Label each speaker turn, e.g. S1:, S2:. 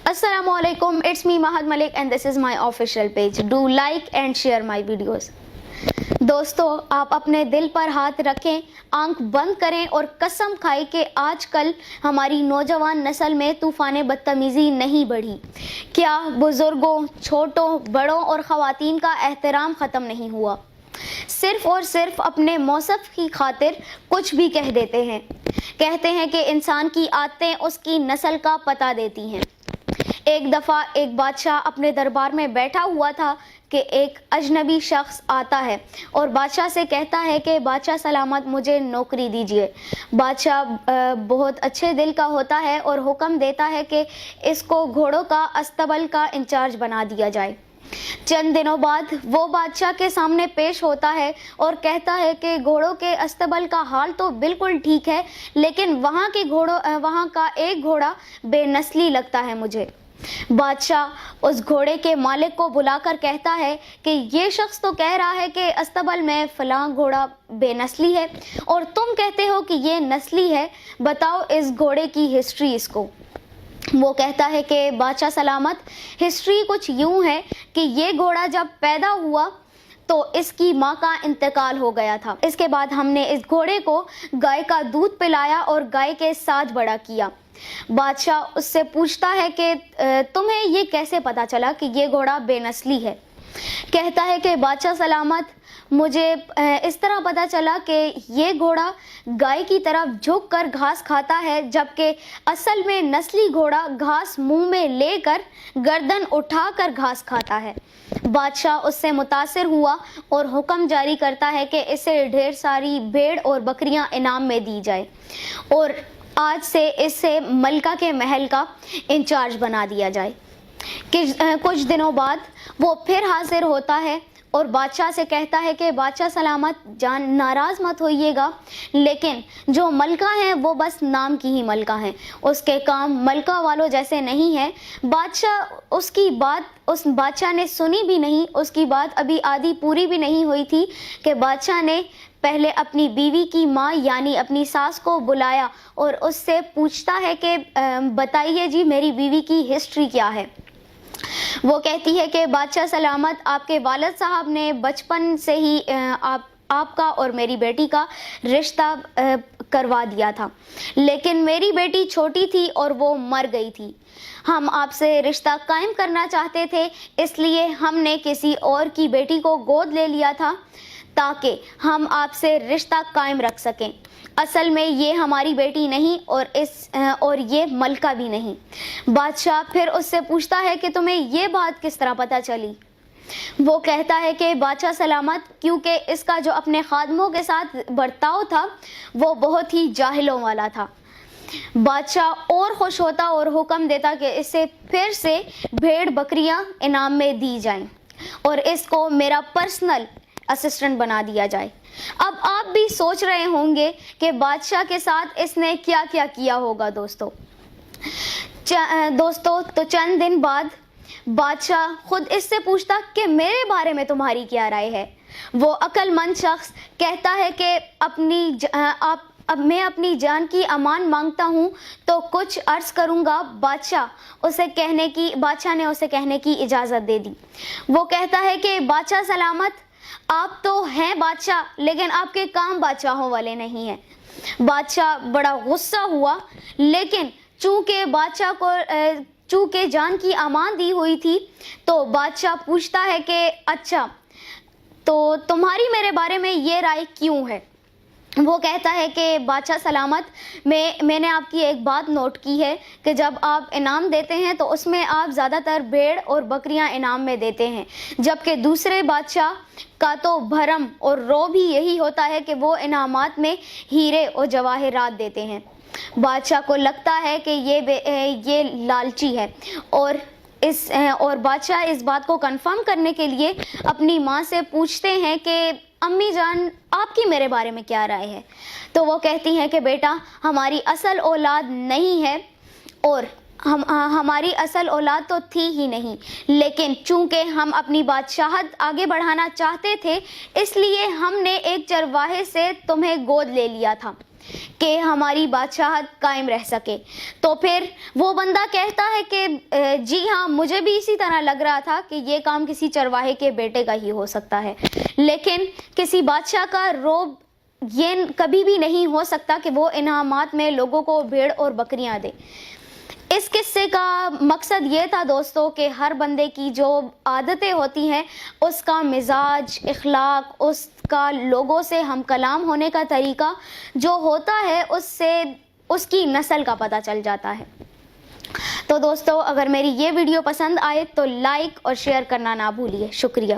S1: Assalamualaikum, it's me Mahad Malik and this is my official page. Do like and share my videos. दोस्तों, आप अपने दिल पर हाथ रखें, आंख बंद करें और कसम खाएं कि आजकल हमारी नौजवान नस्ल में तूफ़ान बदतमीज़ी नहीं बढ़ी। क्या बुज़ुर्गों, छोटों, बड़ों और ख़वातीन का एहतराम ख़त्म नहीं हुआ? सिर्फ़ और सिर्फ अपने मौसफ की खातिर कुछ भी कह देते हैं। कहते हैं कि इंसान की आदतें उसकी नस्ल का पता देती हैं। एक दफ़ा एक बादशाह अपने दरबार में बैठा हुआ था कि एक अजनबी शख्स आता है और बादशाह से कहता है कि बादशाह सलामत, मुझे नौकरी दीजिए। बादशाह बहुत अच्छे दिल का होता है और हुक्म देता है कि इसको घोड़ों का अस्तबल का इंचार्ज बना दिया जाए। चंद दिनों बाद वो बादशाह के सामने पेश होता है और कहता है कि घोड़ों के अस्तबल का हाल तो बिल्कुल ठीक है, लेकिन वहाँ का एक घोड़ा बेनस्ली लगता है मुझे। बादशाह उस घोड़े के मालिक को बुलाकर कहता है कि ये शख्स तो कह रहा है कि अस्तबल में फलां घोड़ा बेनस्ली है और तुम कहते हो कि ये नस्ली है, बताओ इस घोड़े की हिस्ट्री इसको। वो कहता है कि बादशाह सलामत, हिस्ट्री कुछ यूं है कि ये घोड़ा जब पैदा हुआ तो इसकी माँ का इंतकाल हो गया था। इसके बाद हमने इस घोड़े को गाय का दूध पिलाया और गाय के साथ बड़ा किया। बादशाह उससे पूछता है कि तुम्हें ये कैसे पता चला कि ये घोड़ा बेनस्ली है? कहता है कि बादशाह सलामत, मुझे इस तरह पता चला कि ये घोड़ा गाय की तरफ झुक कर घास खाता है, जबकि असल में नस्ली घोड़ा घास मुंह में लेकर गर्दन उठाकर घास खाता है। बादशाह उससे मुतासिर हुआ और हुक्म जारी करता है कि इसे ढेर सारी भेड़ और बकरियां इनाम में दी जाए और आज से इसे मलका के महल का इंचार्ज बना दिया जाए। कुछ दिनों बाद वो फिर हाजिर होता है और बादशाह से कहता है कि बादशाह सलामत, जान नाराज़ मत होइएगा, लेकिन जो मलका हैं वो बस नाम की ही मलका हैं, उसके काम मलका वालों जैसे नहीं है। बादशाह उसकी बात उस बादशाह ने सुनी भी नहीं, उसकी बात अभी आधी पूरी भी नहीं हुई थी कि बादशाह ने पहले अपनी बीवी की माँ यानी अपनी सास को बुलाया और उससे पूछता है कि बताइए जी, मेरी बीवी की हिस्ट्री क्या है। वो कहती है कि बादशाह सलामत, आपके वालिद साहब ने बचपन से ही आपका और मेरी बेटी का रिश्ता करवा दिया था, लेकिन मेरी बेटी छोटी थी और वो मर गई थी। हम आपसे रिश्ता कायम करना चाहते थे, इसलिए हमने किसी और की बेटी को गोद ले लिया था ताकि हम आपसे रिश्ता कायम रख सकें। असल में ये हमारी बेटी नहीं और ये मलका भी नहीं। बादशाह फिर उससे पूछता है कि तुम्हें ये बात किस तरह पता चली? वो कहता है कि बादशाह सलामत, क्योंकि इसका जो अपने खादमों के साथ बर्ताव था वो बहुत ही जाहिलों वाला था। बादशाह और खुश होता और हुक्म देता कि इसे फिर से भेड़ बकरियां इनाम में दी जाएं और इसको मेरा पर्सनल असिस्टेंट बना दिया जाए। अब आप भी सोच रहे होंगे कि बादशाह के साथ इसने क्या क्या किया होगा। दोस्तों तो चंद दिन बाद बादशाह खुद इससे पूछता कि मेरे बारे में तुम्हारी क्या राय है। वो अक्लमंद शख्स कहता है कि अब मैं अपनी जान की अमान मांगता हूँ तो कुछ अर्ज करूँगा। बादशाह ने उसे कहने की इजाज़त दे दी। वो कहता है कि बादशाह सलामत, आप तो हैं बादशाह, लेकिन आपके काम बादशाहों वाले नहीं हैं। बादशाह बड़ा गुस्सा हुआ, लेकिन चूँकि जान की अमान दी हुई थी तो बादशाह पूछता है कि अच्छा, तो तुम्हारी मेरे बारे में ये राय क्यों है? वो कहता है कि बादशाह सलामत, मैंने आपकी एक बात नोट की है कि जब आप इनाम देते हैं तो उसमें आप ज़्यादातर भेड़ और बकरियां इनाम में देते हैं, जबकि दूसरे बादशाह का तो भरम और रौब ही यही होता है कि वो इनामात में हीरे और जवाहरात देते हैं। बादशाह को लगता है कि ये लालची है और बादशाह इस बात को कंफर्म करने के लिए अपनी माँ से पूछते हैं कि अम्मी जान, आपकी मेरे बारे में क्या राय है? तो वो कहती हैं कि बेटा, हमारी असल औलाद नहीं है और हमारी असल औलाद तो थी ही नहीं, लेकिन चूंकि हम अपनी बादशाहत आगे बढ़ाना चाहते थे, इसलिए हमने एक चरवाहे से तुम्हें गोद ले लिया था। کہ ہماری بادشاہت قائم رہ سکے۔ تو پھر وہ بندہ کہتا ہے کہ جی ہاں، مجھے بھی اسی طرح لگ رہا تھا کہ یہ کام کسی چرواہے کے بیٹے کا ہی ہو سکتا ہے، لیکن کسی بادشاہ کا رعب یہ کبھی بھی نہیں ہو سکتا کہ وہ انعامات میں لوگوں کو بھیڑ اور بکریاں دے۔ اس قصے کا مقصد یہ تھا دوستو کہ ہر بندے کی جو عادتیں ہوتی ہیں، اس کا مزاج، اخلاق، اس کا لوگوں سے ہم کلام ہونے کا طریقہ جو ہوتا ہے، اس سے اس کی نسل کا پتہ چل جاتا ہے۔ تو دوستو، اگر میری یہ ویڈیو پسند آئے تو لائک اور شیئر کرنا نہ بھولیے۔ شکریہ۔